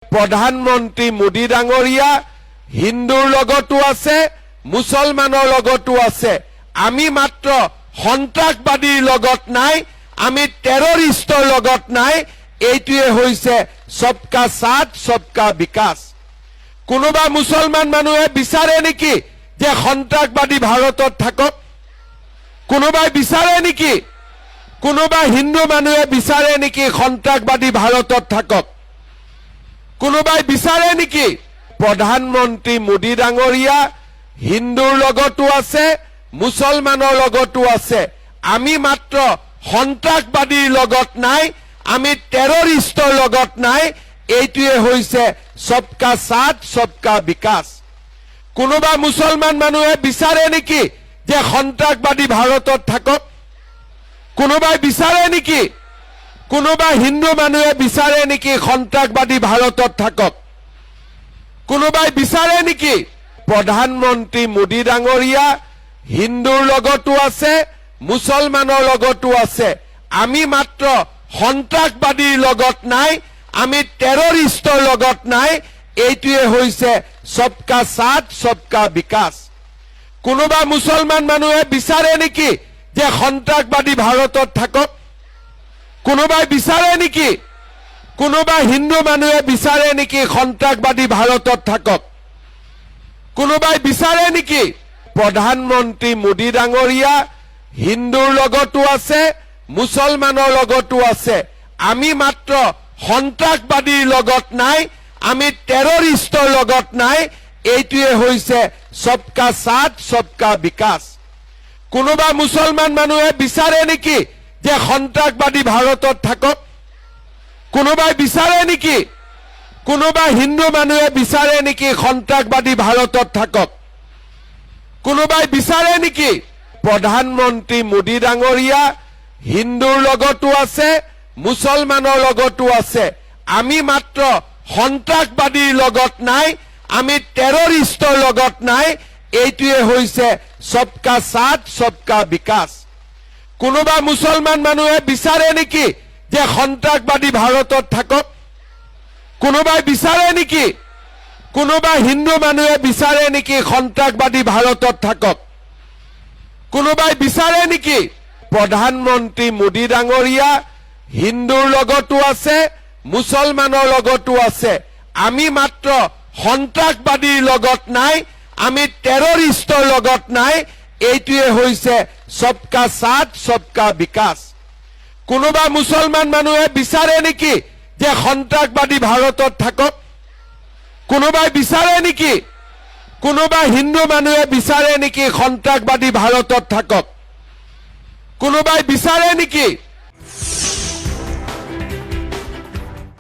প্ৰধানমন্ত্ৰী মোদী ডাঙৰীয়া হিন্দুৰ লগতো আছে মুছলমানৰ লগতো আছে আমি মাত্ৰ সন্ত্ৰাসবাদীৰ লগত নাই আমি টেৰৰিষ্টৰ লগত নাই এইটোৱে হৈছে সবকা সাথ সবকা বিকাশ কোনোবা মুছলমান মানুহে বিচাৰে নেকি যে সন্ত্ৰাসবাদী ভাৰতত থাকক কোনোবাই বিচাৰে নেকি কোনোবা হিন্দু মানুহে বিচাৰে নেকি সন্ত্ৰাসবাদী ভাৰতত থাকক কোনোবাই বিচাৰে নেকি প্ৰধানমন্ত্ৰী মোদী ডাঙৰীয়া হিন্দুৰ লগতো আছে মুছলমানৰ লগতো আছে আমি মাত্ৰ সন্ত্ৰাসবাদীৰ লগত নাই আমি টেৰৰিষ্টৰ লগত নাই এইটোৱে হৈছে সবকা সাথ সবকা বিকাশ কোনোবা মুছলমান মানুহে বিচাৰে নেকি যে সন্ত্ৰাসবাদী ভাৰতত থাকক কোনোবাই বিচাৰে নেকি কোনোবা হিন্দু মানুহে বিচাৰে নেকি সন্ত্ৰাসবাদী ভাৰতত থাকক কোনোবাই বিচাৰে নেকি প্ৰধানমন্ত্ৰী মোদী ডাঙৰীয়া হিন্দুৰ লগতো আছে মুছলমানৰ লগতো আছে আমি মাত্ৰ সন্ত্ৰাসবাদীৰ লগত নাই আমি টেৰৰিষ্টৰ লগত নাই এইটোৱে হৈছে সবকা সাথ সবকা বিকাশ কোনোবা মুছলমান মানুহে বিচাৰে নেকি যে সন্ত্ৰাসবাদী ভাৰতত থাকক কোনোবাই বিচাৰে নেকি কোনোবা হিন্দু মানুহে বিচাৰে নেকি সন্ত্ৰাসবাদী ভাৰতত থাকক কোনোবাই বিচাৰে নেকি প্ৰধানমন্ত্ৰী মোদী ডাঙৰীয়া হিন্দুৰ লগতো আছে মুছলমানৰ লগতো আছে আমি মাত্ৰ সন্ত্ৰাসবাদীৰ লগত নাই আমি টেৰৰিষ্টৰ লগত নাই এইটোৱে হৈছে সবকা সাথ সবকা বিকাশ কোনোবা মুছলমান মানুহে বিচাৰে নেকি যে সন্ত্ৰাসবাদী ভাৰতত থাকক কোনোবাই বিচাৰে নেকি কোনোবা হিন্দু মানুহে বিচাৰে নেকি সন্ত্ৰাসবাদী ভাৰতত থাকক কোনোবাই বিচাৰে নেকি প্ৰধানমন্ত্ৰী মোদী ডাঙৰীয়া হিন্দুৰ লগতো আছে মুছলমানৰ লগতো আছে আমি মাত্ৰ সন্ত্ৰাসবাদীৰ লগত নাই আমি টেৰৰিষ্টৰ লগত নাই এইটোৱে হৈছে সবকা সাথ সবকা বিকাশ কোনোবা মুছলমান মানুহে বিচাৰে নেকি যে সন্ত্ৰাসবাদী ভাৰতত থাকক কোনোবাই বিচাৰে নেকি কোনোবা হিন্দু মানুহে বিচাৰে নেকি সন্ত্ৰাসবাদী ভাৰতত থাকক কোনোবাই বিচাৰে নেকি কোনোবা হিন্দু মানুহে বিচাৰে নেকি সন্ত্ৰাসবাদী ভাৰতত থাকক কোনোবাই বিচাৰে নেকি কোনোবা হিন্দু মানুহে বিচাৰে নেকি সন্ত্ৰাসবাদী ভাৰতত থাকক কোনোবাই বিচাৰে নেকি কোনোবা হিন্দু মানুহে বিচাৰে নেকি সন্ত্ৰাসবাদী ভাৰতত থাকক কোনোবাই বিচাৰে নেকি প্ৰধানমন্ত্ৰী মোদী ডাঙৰীয়া হিন্দুৰ লগতো আছে মুছলমানৰ লগতো আছে আমি মাত্ৰ সন্ত্ৰাসবাদীৰ লগত নাই আমি টেৰৰিষ্টৰ লগত নাই এইটোৱে হৈছে সবকা সাথ সবকা বিকাশ কোনোবা মুছলমান মানুহে বিচাৰে নেকি যে সন্ত্ৰাসবাদী ভাৰতত থাকক কোনোবাই বিচাৰে নেকি কোনোবা হিন্দু মানুহে বিচাৰে নেকি সন্ত্ৰাসবাদী ভাৰতত থাকক কোনোবাই বিচাৰে নেকি